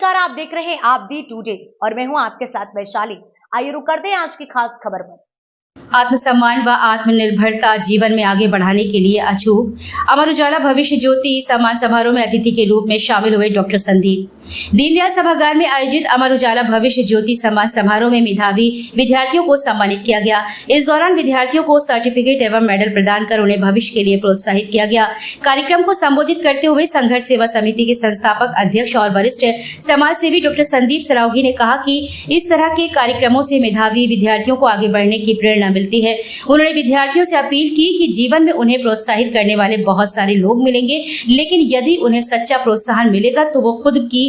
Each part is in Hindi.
नमस्कार, आप देख रहे हैं आप दी टुडे और मैं हूं आपके साथ वैशाली। आइए रुक करते हैं आज की खास खबर पर। आत्मसम्मान व आत्मनिर्भरता जीवन में आगे बढ़ाने के लिए अचूक अमर उजाला भविष्य ज्योति सम्मान समारोह में अतिथि के रूप में शामिल हुए डॉक्टर संदीप। दीनदयाल सभागार में आयोजित अमर उजाला भविष्य ज्योति सम्मान समारोह में मेधावी विद्यार्थियों को सम्मानित किया गया। इस दौरान विद्यार्थियों को सर्टिफिकेट एवं मेडल प्रदान कर उन्हें भविष्य के लिए प्रोत्साहित किया गया। कार्यक्रम को संबोधित करते हुए संघर्ष सेवा समिति के संस्थापक अध्यक्ष और वरिष्ठ समाज सेवी डॉक्टर संदीप सरावगी ने कहा कि इस तरह के कार्यक्रमों से मेधावी विद्यार्थियों को आगे बढ़ने की प्रेरणा मिलती है। उन्होंने विद्यार्थियों से अपील की कि जीवन में उन्हें प्रोत्साहित करने वाले बहुत सारे लोग मिलेंगे, लेकिन यदि उन्हें सच्चा प्रोत्साहन मिलेगा तो वो खुद की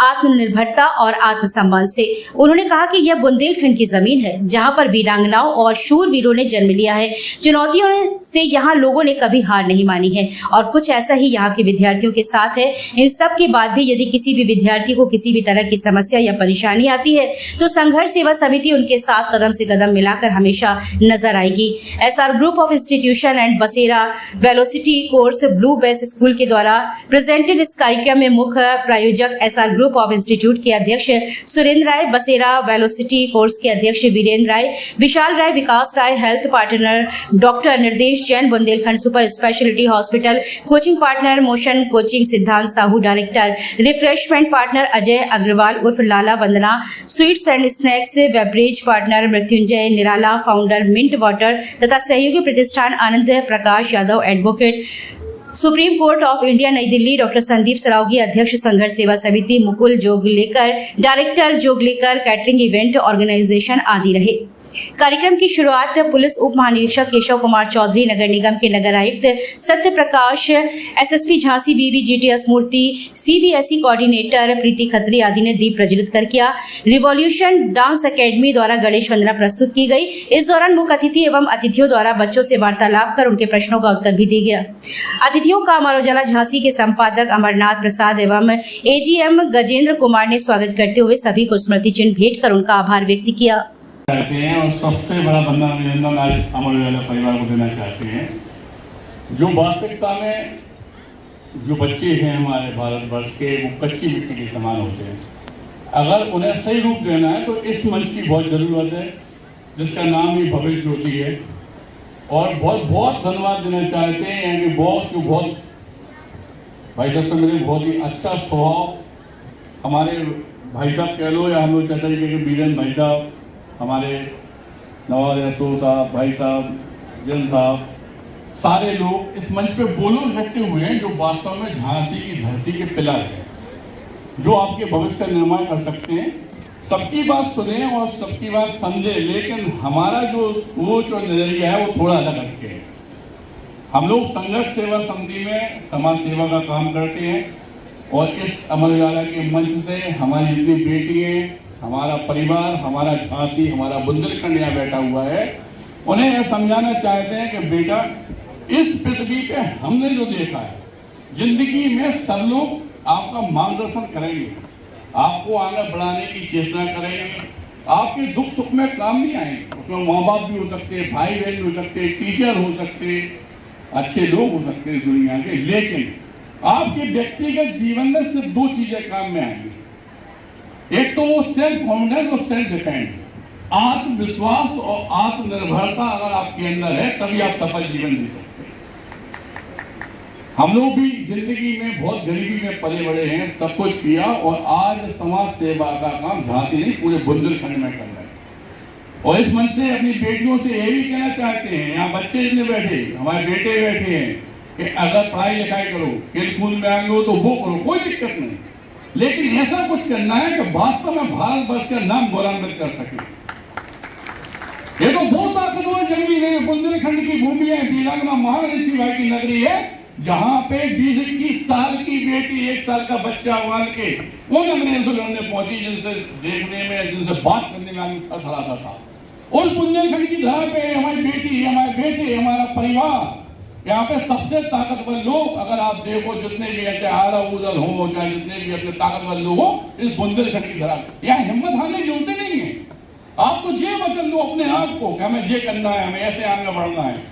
आत्मनिर्भरता और आत्मसम्मान से। उन्होंने कहा कि यह बुंदेलखंड की जमीन है जहां पर वीरांगनाओं और शूरवीरों ने जन्म लिया है। चुनौतियों से यहां लोगों ने कभी हार नहीं मानी है और कुछ ऐसा ही यहां के विद्यार्थियों के साथ है। इन सब के बाद भी यदि किसी भी विद्यार्थी को किसी भी तरह की समस्या या परेशानी आती है तो संघर्ष सेवा समिति उनके साथ कदम से कदम मिलाकर हमेशा नजर आएगी। SR group of institution and Basera velocity course blue base school के द्वारा प्रेजेंटेड इस कार्यक्रम में मुख्य प्रायोजक SR ग्रुप ऑफ इंस्टीट्यूट के अध्यक्ष सुरेंद्र राय, बसेरा वेलोसिटी कोर्स के अध्यक्ष Virendra Rai, Vishal Rai, Vikas Rai, health partner doctor Nirdesh Jain, Bundelkhand super speciality hospital coaching partner motion coaching Siddhant Sahu, director refreshment partner Ajay Agarwal उर्फ Lala, Vandana sweets and snacks beverage partner Mrityunjay Nirala, founder mint water तथा सहयोगी प्रतिष्ठान Anand Prakash Yadav, advocate supreme court of India New Delhi doctor Sandeep Saraogi, अध्यक्ष Sangharsh Seva Samiti Mukul Joglekar, director Joglekar catering event organisation आदि रहे। कार्यक्रम की शुरुआत पुलिस उप महानिरीक्षक केशव कुमार चौधरी, नगर निगम के नगर आयुक्त सत्य प्रकाश, SSP झांसी BBGTS मूर्ति, CBSE कोऑर्डिनेटर प्रीति खत्री आदि ने दीप प्रज्वलित कर किया। रिवॉल्यूशन डांस एकेडमी द्वारा गणेश वंदना प्रस्तुत की गई। इस दौरान मुख्य अतिथि एवं अतिथियों द्वारा बच्चों से वार्तालाप कर उनके प्रश्नों का उत्तर भी दिया गया। अतिथियों का अमर उजाला झांसी के संपादक अमरनाथ प्रसाद एवं AGM गजेंद्र कुमार ने स्वागत करते हुए सभी को स्मृति चिन्ह भेंट कर उनका आभार व्यक्त किया। चाहते हैं और सबसे बड़ा बंधन अभिनंदन आज अमर उजाला परिवार को देना चाहते हैं। जो वास्तविकता में जो बच्चे हैं हमारे भारतवर्ष के, वो कच्ची मिट्टी के समान होते हैं। अगर उन्हें सही रूप देना है तो इस मंच की बहुत ज़रूरत है, जिसका नाम ही भविष्य ज्योति है। और बहुत बहुत धन्यवाद देना चाहते हैं यहाँ के बॉस, जो बहुत भाई साहब से मेरे बहुत ही अच्छा स्वभाव, हमारे भाई साहब कह लो या हम लोग चाचा जी के बीरेंद्र भाई साहब, हमारे नवाज रसूल साहब, भाई साहब, जन साहब, सारे लोग इस मंच पे वो लोग इकट्ठे हुए हैं जो वास्तव में झांसी की धरती के पिलर हैं, जो आपके भविष्य का निर्माण कर सकते हैं। सबकी बात सुने और सबकी बात समझे, लेकिन हमारा जो सोच और नजरिया है वो थोड़ा अलग हटके है। हम लोग संघर्ष सेवा समिति में समाज सेवा का काम करते हैं और इस अमर उजाला के मंच से हमारी जितनी बेटियां, हमारा परिवार, हमारा झांसी, हमारा बुंदेलखंड यहाँ बैठा हुआ है, उन्हें यह समझाना चाहते हैं कि बेटा, इस पृथ्वी पे हमने जो देखा है, जिंदगी में सब लोग आपका मार्गदर्शन करेंगे, आपको आगे बढ़ाने की चेष्टा करेंगे, आपके दुख सुख में काम नहीं आएंगे। उसमें माँ बाप भी हो सकते, भाई बहन भी हो सकते, टीचर हो सकते, अच्छे लोग हो सकते हैं दुनिया के, लेकिन आपके व्यक्तिगत जीवन में सिर्फ दो चीजें काम में आएंगी। एक तो वो सेल्फ कॉन्फिडेंस और सेल्फ डिपेंड, आत्मविश्वास और आत्मनिर्भरता अगर आपके अंदर है तभी आप सफल जीवन जी सकते हैं। हम लोग भी जिंदगी में बहुत गरीबी में पले बड़े हैं, सब कुछ किया और आज समाज सेवा का काम झांसी नहीं पूरे बुंदेलखंड में कर रहे हैं। और इस मंच से अपनी बेटियों से ये भी कहना चाहते हैं, यहाँ बच्चे जितने बैठे, हमारे बेटे बैठे हैं, कि अगर पढ़ाई लिखाई करो, खेल कूद में आगे हो तो वो करो, कोई दिक्कत नहीं, लेकिन ऐसा कुछ करना है कि वास्तव में भारतवर्ष का नाम गौरवान्वित कर सके। ये तो बहुत ताकतवर जमीन है, बुंदेलखंड की भूमि है, वीरांगना महर्षि भाई की नगरी है, जहां पे 20-21 साल की बेटी 1 साल का बच्चा मान के उन अंग्रेजों से लड़ने पहुंची, जिनसे देखने में, जिनसे बात करने में आदमी थरथराता था। उस बुंदेलखंड की धरा पे हमारी बेटी, हमारे बेटे, हमारा परिवार, यहाँ पे सबसे ताकतवर लोग, अगर आप देखो जितने भी चाहे आला उदल हो, चाहे जितने भी अपने ताकतवर लोग हो, इस बुंदेलखंड की धरा यहाँ हिम्मत हारने की जरूरत नहीं है। आप तो ये वचन दो अपने आप को कि हमें ये करना है, हमें ऐसे आगे बढ़ना है।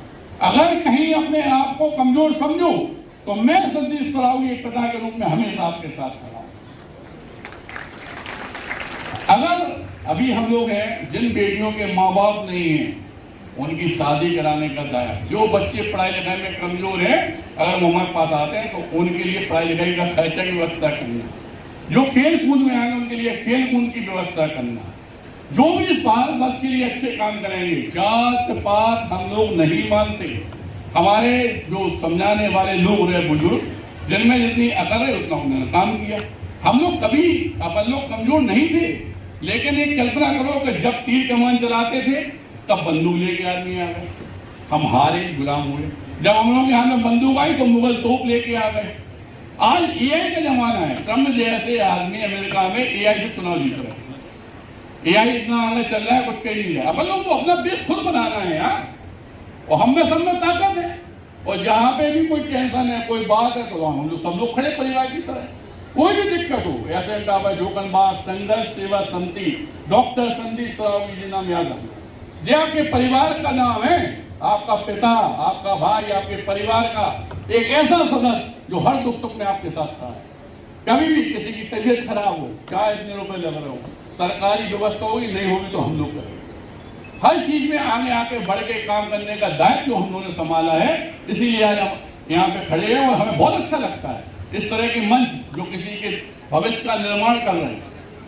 अगर कहीं अपने आप को कमजोर समझो तो मैं संदीप सरावगी एक पिता के रूप में हमेशा आपके साथ खड़ा हूं। अगर अभी हम लोग हैं जिन बेटियों के माँ बाप नहीं हैं उनकी शादी कराने का दायरा, जो बच्चे पढ़ाई लिखाई में कमजोर हैं अगर वो हमारे पास आते हैं तो उनके लिए पढ़ाई लिखाई का खर्चा की व्यवस्था करना, जो खेल कूद में आए उनके लिए खेल कूद की व्यवस्था करना, जो भी इस भारत वर्ष के लिए अच्छे काम करेंगे। जात पात हम लोग नहीं मानते, हमारे जो समझाने वाले लोग रहे बुजुर्ग जिनमें जितनी अकल है उतना उन्होंने काम किया। हम लोग कभी अपन लोग कमजोर नहीं थे, लेकिन एक कल्पना करो कि जब तीर कमान चलाते थे तब बंदूक लेके आदमी आ गए, हम हारे गुलाम हुए। जब हम लोग के हाथ में बंदूक आई तो मुगल तोप लेके आ गए। आज एआई का जमाना है, ट्रम्प जैसे आदमी अमेरिका में एआई से चुनाव जीत रहे हैं। एआई इतना आगे चल रहा है कुछ कह नहीं रहा। अपन लोग तो अपना देश खुद बनाना है यार, और हम में सब में ताकत है, और जहाँ पे भी कोई टेंशन है कोई बात है तो हम लोग सब लोग खड़े परिवार की तरह। कोई भी दिक्कत हो ऐसे जोकनबाग संघर्ष सेवा समिति डॉक्टर संदीप सरावगी जी नाम याद रखना, जो आपके परिवार का नाम है, आपका पिता आपका भाई आपके परिवार का एक ऐसा सदस्य जो हर दुख सुख में आपके साथ खड़ा है। कभी भी किसी की तबीयत खराब हो, चाहे इतने रुपए लग रहे हो, सरकारी व्यवस्था होगी नहीं होगी तो हम लोग करेंगे। हर चीज में आगे आके बढ़ के काम करने का दायित्व हम लोगों ने संभाला है, इसीलिए आज हम यहाँ पे खड़े हैं और हमें बहुत अच्छा लगता है इस तरह के मंच जो किसी के भविष्य का निर्माण कर रहे हैं।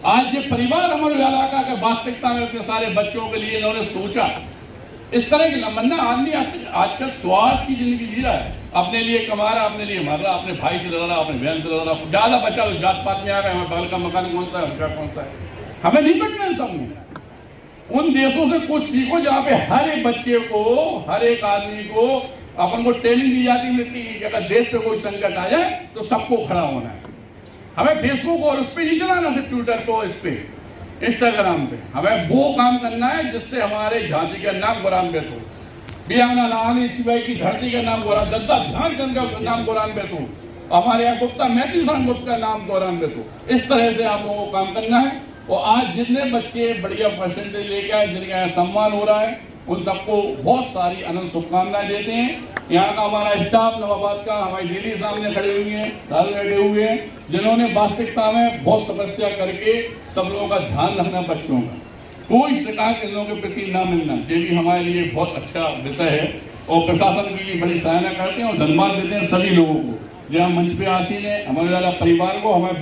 आज ये परिवार अमर उजाला का वास्तविकता में इतने सारे बच्चों के लिए इन्होंने सोचा, इस तरह की लंबा आदमी आजकल स्वार्थ की जिंदगी जी रहा है, अपने लिए कमा रहा, अपने लिए मर रहा, अपने भाई से लड़ रहा, अपने बहन से लड़ रहा, ज्यादा बच्चा तो जात पात में आ गए, हमारे बगल का मकान कौन सा है, उनका कौन सा है, हमें नहीं बचना है सब में। उन देशों से कुछ सीखो जहाँ पे हर एक बच्चे को हर एक आदमी को अपन को ट्रेनिंग दी जाती मिलती है कि अगर देश पे कोई संकट आ जाए तो सबको खड़ा होना है। हमें फेसबुक और उस पर नहीं चलाना, सिर्फ ट्विटर पे इस पे इंस्टाग्राम पे, हमें वो काम करना है जिससे हमारे झांसी का नाम गौरवान्वित हो, बियाना लानी सिपाही की धरती का नाम गौरवान्वित, दत्ता ध्यानचंद का नाम गौरवान्वित हो, हमारे यहाँ गुप्ता मैत्री गुप्त का नाम गौरवान्वित हो। इस तरह से आप लोगों को काम करना है। और आज जितने बच्चे बढ़िया परसेंटेज लेके आए, जिनका यहाँ सम्मान हो रहा है, उन सबको बहुत सारी अनंत शुभकामनाएं देते हैं। यहाँ का हमारा स्टाफ नवाबाद का हमारी दीदी सामने खड़े हुए हैं, सारे बैठे हुए हैं, जिन्होंने वास्तविकता में बहुत तपस्या करके सब लोगों का ध्यान रखना, बच्चों का कोई शिकायत इन लोगों के प्रति ना मिलना, ये भी हमारे लिए बहुत अच्छा विषय है। और प्रशासन की बड़ी सराहना करते हैं और धन्यवाद देते हैं सभी लोगों को जो मंच पे आसीन है, हमारे वाला परिवार को, हमारे